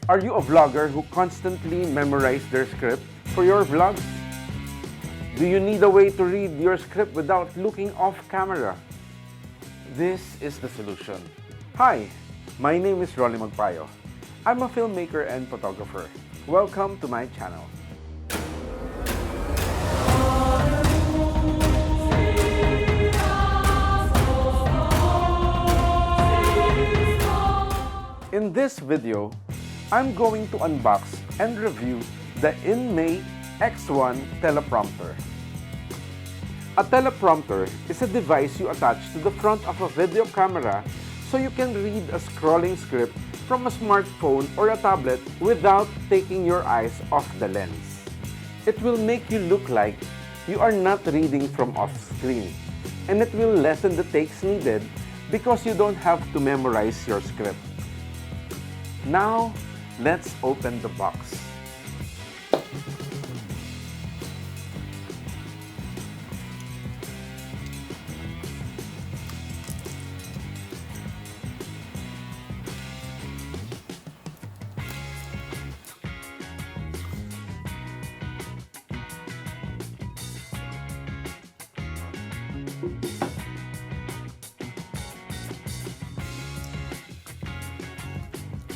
Are you a vlogger who constantly memorizes their script for your vlogs? Do you need a way to read your script without looking off camera? This is the solution. Hi, my name is Magpayo. I'm a filmmaker and photographer. Welcome to my channel. In this video, I'm going to unbox and review the Inmei X1 Teleprompter. A teleprompter is a device you attach to the front of a video camera so you can read a scrolling script from a smartphone or a tablet without taking your eyes off the lens. It will make you look like you are not reading from off-screen, and it will lessen the takes needed because you don't have to memorize your script. Now, let's open the box.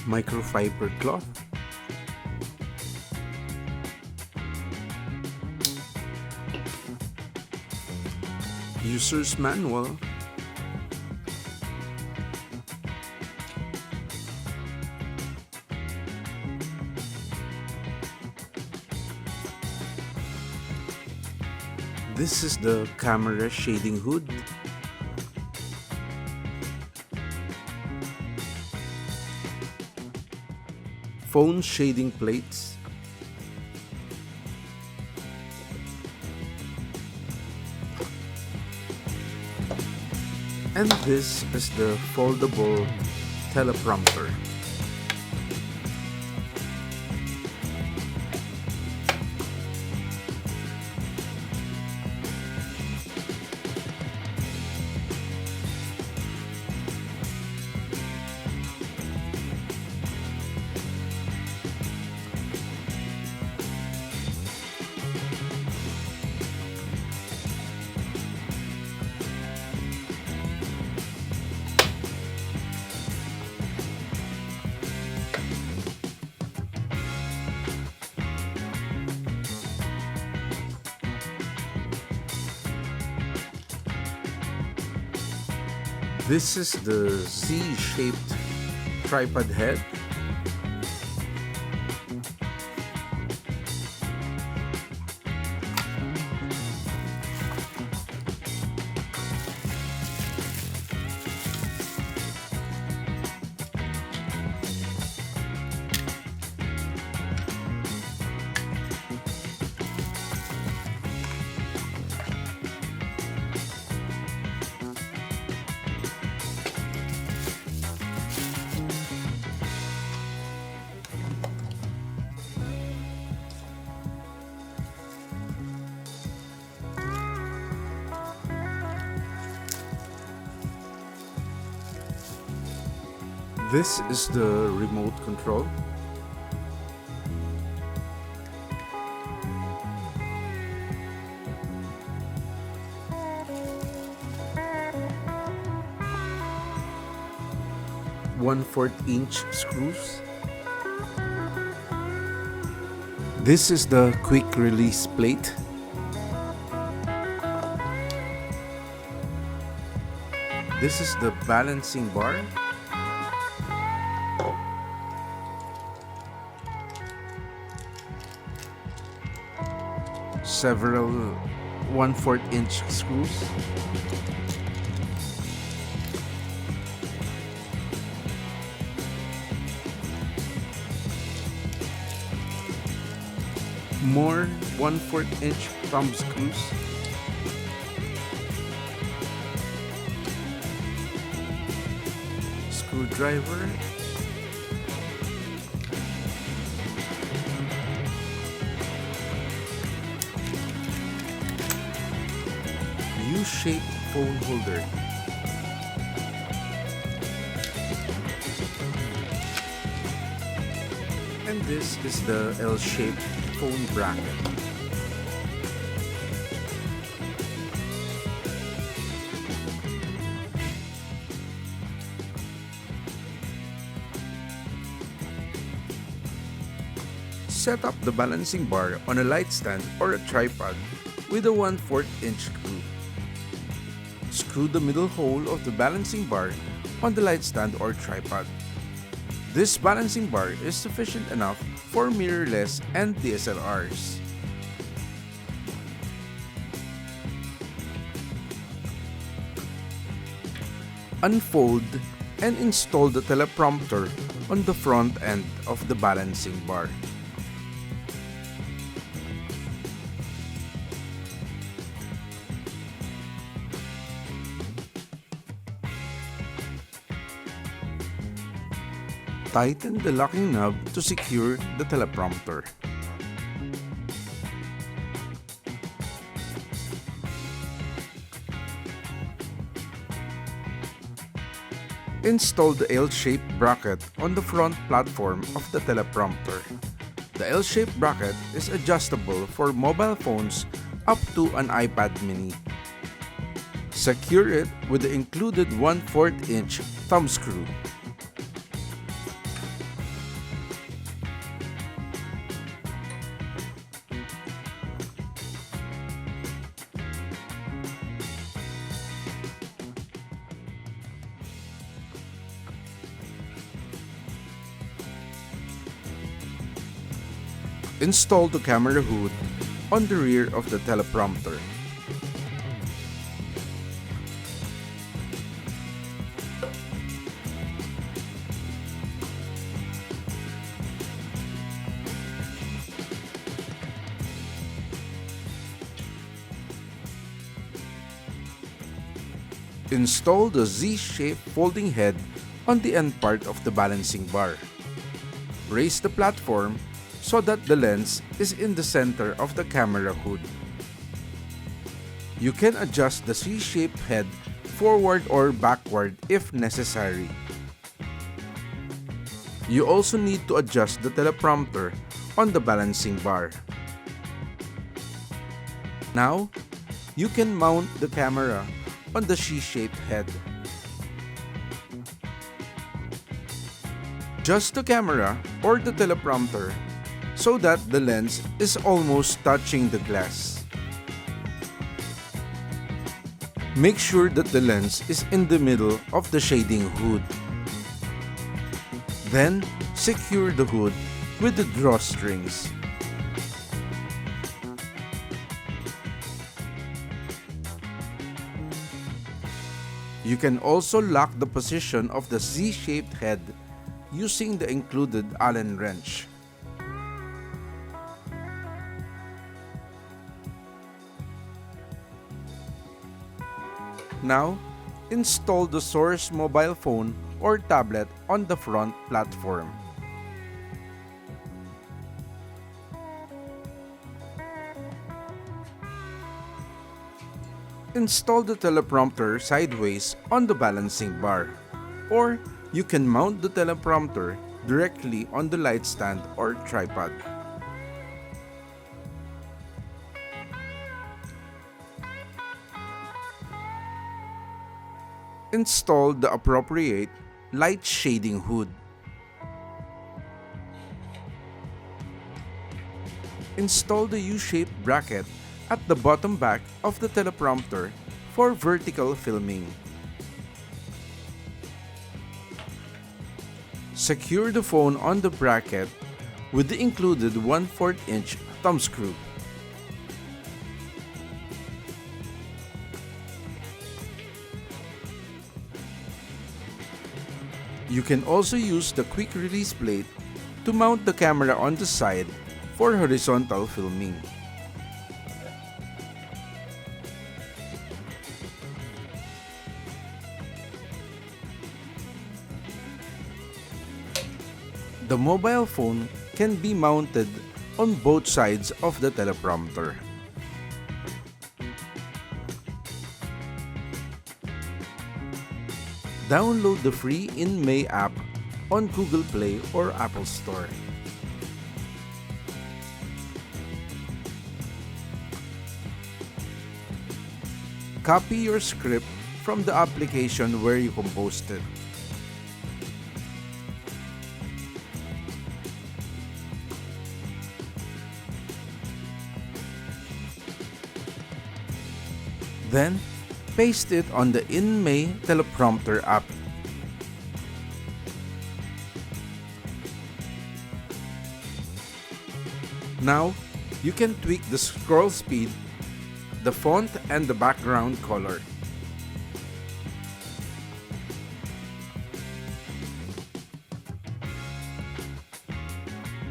Microfiber cloth, user's manual, this is the camera shading hood, phone shading plates, and this is the foldable teleprompter. This is the Z-shaped tripod head. This is the remote control. .1/4" screws. This is the quick release plate. This is the balancing bar. Several 1/4" screws. More 1/4" thumb screws. Screwdriver. U-shaped phone holder. And this is the L-shaped phone bracket. Set up the balancing bar on a light stand or a tripod with a 1/4 inch screw. Screw the middle hole of the balancing bar on the light stand or tripod. This balancing bar is sufficient enough for mirrorless and DSLRs. Unfold and install the teleprompter on the front end of the balancing bar. Tighten the locking knob to secure the teleprompter. Install the L-shaped bracket on the front platform of the teleprompter. The L-shaped bracket is adjustable for mobile phones up to an iPad mini. Secure it with the included 1/4 inch thumb screw. Install the camera hood on the rear of the teleprompter. Install the Z-shaped folding head on the end part of the balancing bar. Raise the platform so that the lens is in the center of the camera hood. You can adjust the C-shaped head forward or backward if necessary. You also need to adjust the teleprompter on the balancing bar. Now, you can mount the camera on the C-shaped head. Adjust the camera or the teleprompter so that the lens is almost touching the glass. Make sure that the lens is in the middle of the shading hood. Then, secure the hood with the drawstrings. You can also lock the position of the Z-shaped head using the included Allen wrench. Now, install the source mobile phone or tablet on the front platform. Install the teleprompter sideways on the balancing bar, or you can mount the teleprompter directly on the light stand or tripod. Install the appropriate light shading hood. Install the U-shaped bracket at the bottom back of the teleprompter for vertical filming. Secure the phone on the bracket with the included 1/4 inch thumb screw. You can also use the quick release plate to mount the camera on the side for horizontal filming. The mobile phone can be mounted on both sides of the teleprompter. Download the free Inmei app on Google Play or Apple Store. copy your script from the application where you composed it. Then, paste it on the Inmei Teleprompter app. Now, you can tweak the scroll speed, the font, and the background color.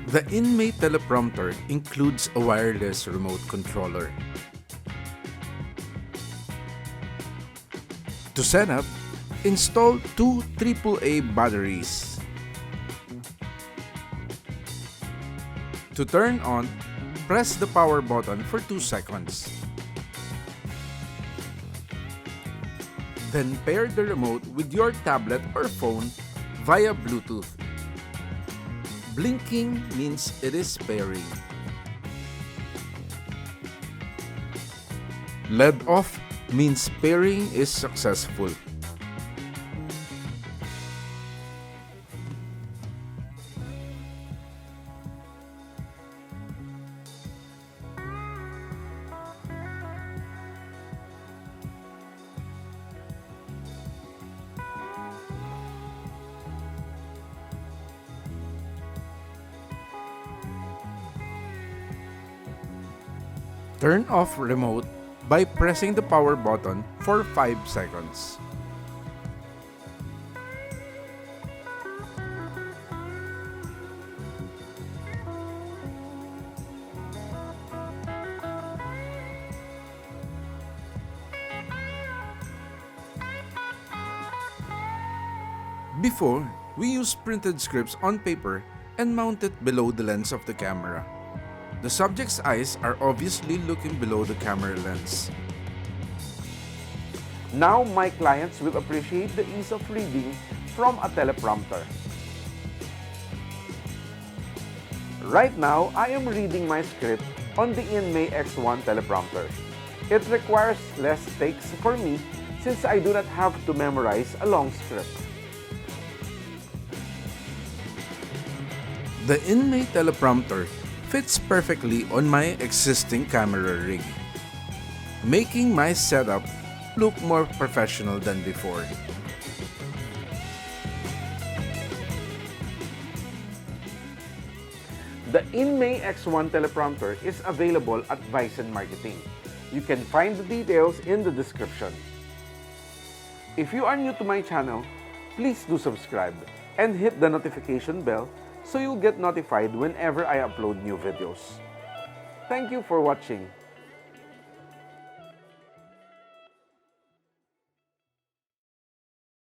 The Inmei Teleprompter includes a wireless remote controller. To set up, install two AAA batteries. To turn on, press the power button for 2 seconds. Then pair the remote with your tablet or phone via Bluetooth. Blinking means it is pairing. LED off means pairing is successful. Turn off remote by pressing the power button for 5 seconds. Before, we used printed scripts on paper and mount it below the lens of the camera. The subject's eyes are obviously looking below the camera lens. Now my clients will appreciate the ease of reading from a teleprompter. Right now, I am reading my script on the Inmei X1 Teleprompter. It requires less takes for me since I do not have to memorize a long script. The Inmei Teleprompter fits perfectly on my existing camera rig, making my setup look more professional than before. The Inmei X1 Teleprompter is available at Vizen Marketing. You can find the details in the description. If you are new to my channel, please do subscribe and hit the notification bell so you'll get notified whenever I upload new videos. Thank you for watching.